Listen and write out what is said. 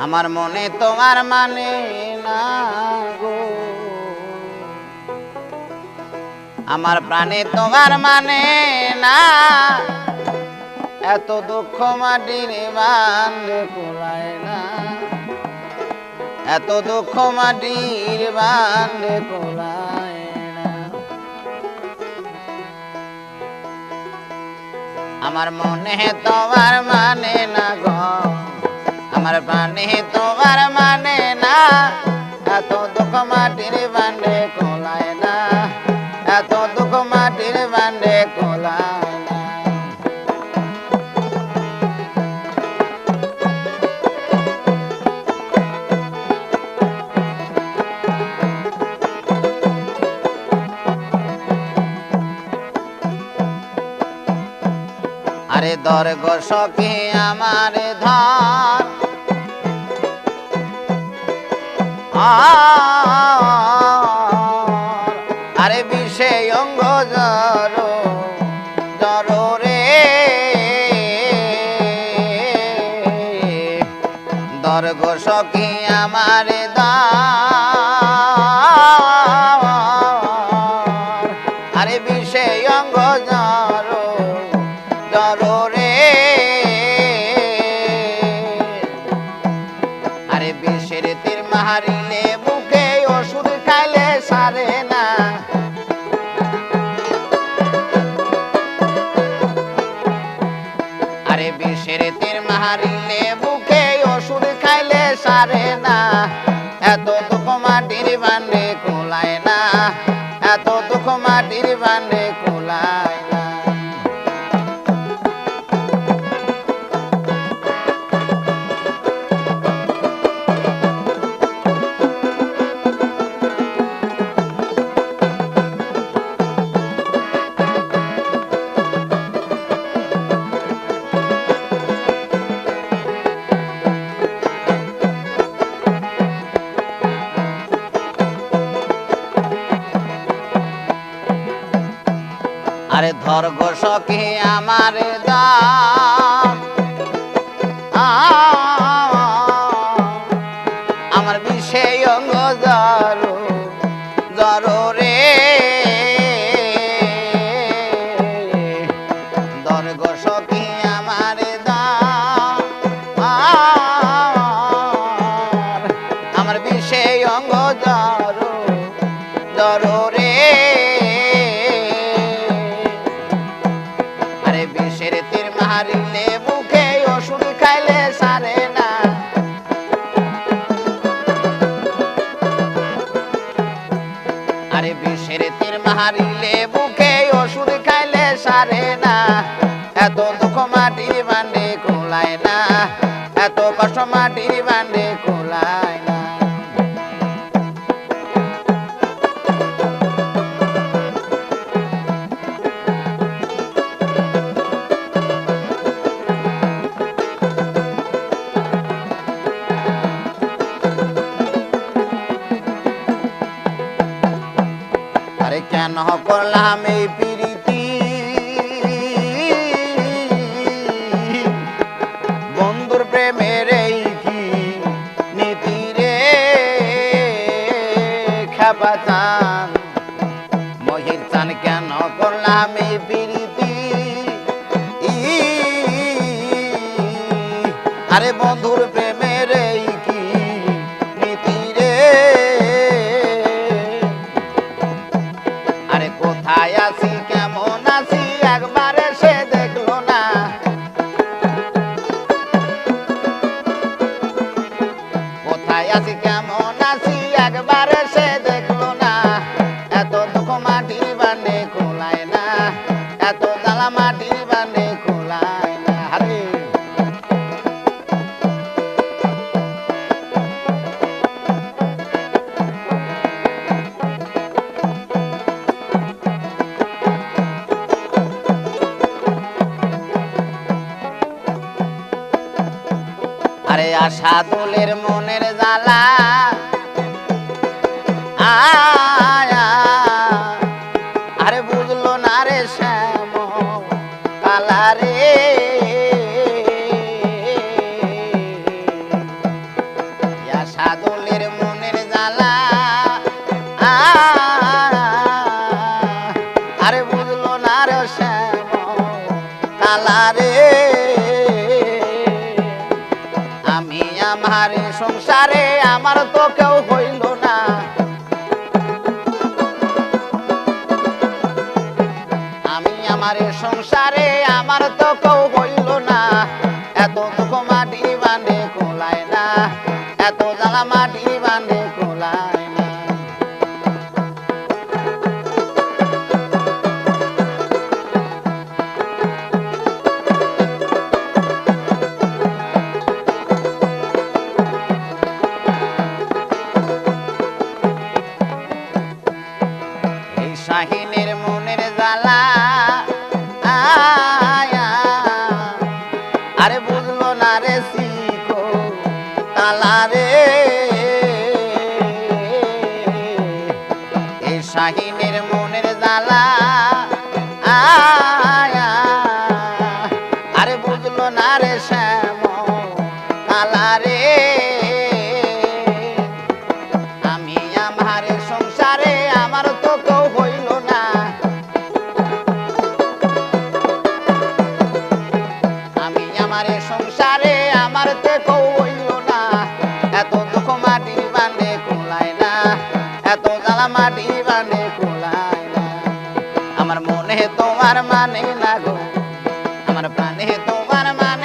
আমার মনে তোমার মানে না গো, আমার প্রাণে তোমার মানে না, এত দুঃখ মাটির বান্ধে কুলায় না, এত দুঃখ মাটির বান্ধে কুলায় না। আমার মনে তোমার মানে না গো, আমার প্রাণে তোমার মানে না, এত দুঃখ মাটির বান্ধে কুলায় না, এত দুঃখ মাটির বান্ধে কুলায় না। আরে দর গো সখী আমার ধর, আরে বিষে অঙ্গ জর জর রে, দর গো সখী আমার ধর, আরে বিষে অঙ্গ জর জর রে, আরে বিষের তীর মারিলে বুকে ওষুধ খাইলে সারে না, আরে বিষের তীর মারিলে বুকে ওষুধ খাইলে সারে না, এত দুঃখ মাটির বান্ধে কুলায় না, এত দুঃখ মাটির বান্ধে কুলায় না। আরে ধর গো সখী আমার দাম, আমার বিষে অঙ্গ জর জর রে, ধর গো সখী আমার দাম, আমার বিষে অঙ্গ জর জর রে, বিষের তীর মারিলে বুকে ওষুধ খাইলে সারে না, আরে বিষের তীর মারিলে বুকে ওষুধ খাইলে সারে না, এত দুঃখ মাটির বান্ধে কুলায় না, এত কষ্ট মাটির বান্ধে কুলায় না। আরে কেন করলাম এই প্রীতি, বন্ধুর প্রেমের এই কি নীতি রে, খেপা চান মহির চান, কেন করলাম এই প্রীতি, আরে বন্ধুর প্রেমের এই কি নীতি রে, আরে কোথায় আছি কেমন আছি একবার এসে দেখলো না, কোথায় আছি কেমন আছি একবার এসে দেখলো না, এত দুঃখ মাটির বান্ধে কুলায় না, এত জ্বালা মাটির বান্ধে কুলায় না। আরে আরে আশা দোলের মনের জ্বালা, আরে বুঝলো না রে শ্যাম কালা রে, সাদুলের মনের জ্বালা আরে বুঝলো না রে শ্যামলা রে আমি আমার সংসারে আমার তো কেউ হইল না আমি আমার সংসারে আমার তো কেউ হইল না এত দুঃখ মাটি বাঁধে কোলায় না এত জ্বালা মাটি বাঁধে কোলায় না এই শাহিনের মনের জ্বালা আরে বুঝলো না রে শিখো তালা রে এই শাহিনের মনের জ্বালা আরে বুঝলো না রে শ্যাম তালা রে আমি আমার সংসারে আমার তো কেউ হইল না আমি আমার সংসারে আমার তো কেউ হইল না এত দুঃখ মাটি বাঁধে কোলায় না এত জ্বালা মাটি বাঁধে কোলায় না আমার মনে তোমার মানে না গো আমার প্রাণে তোমার মানে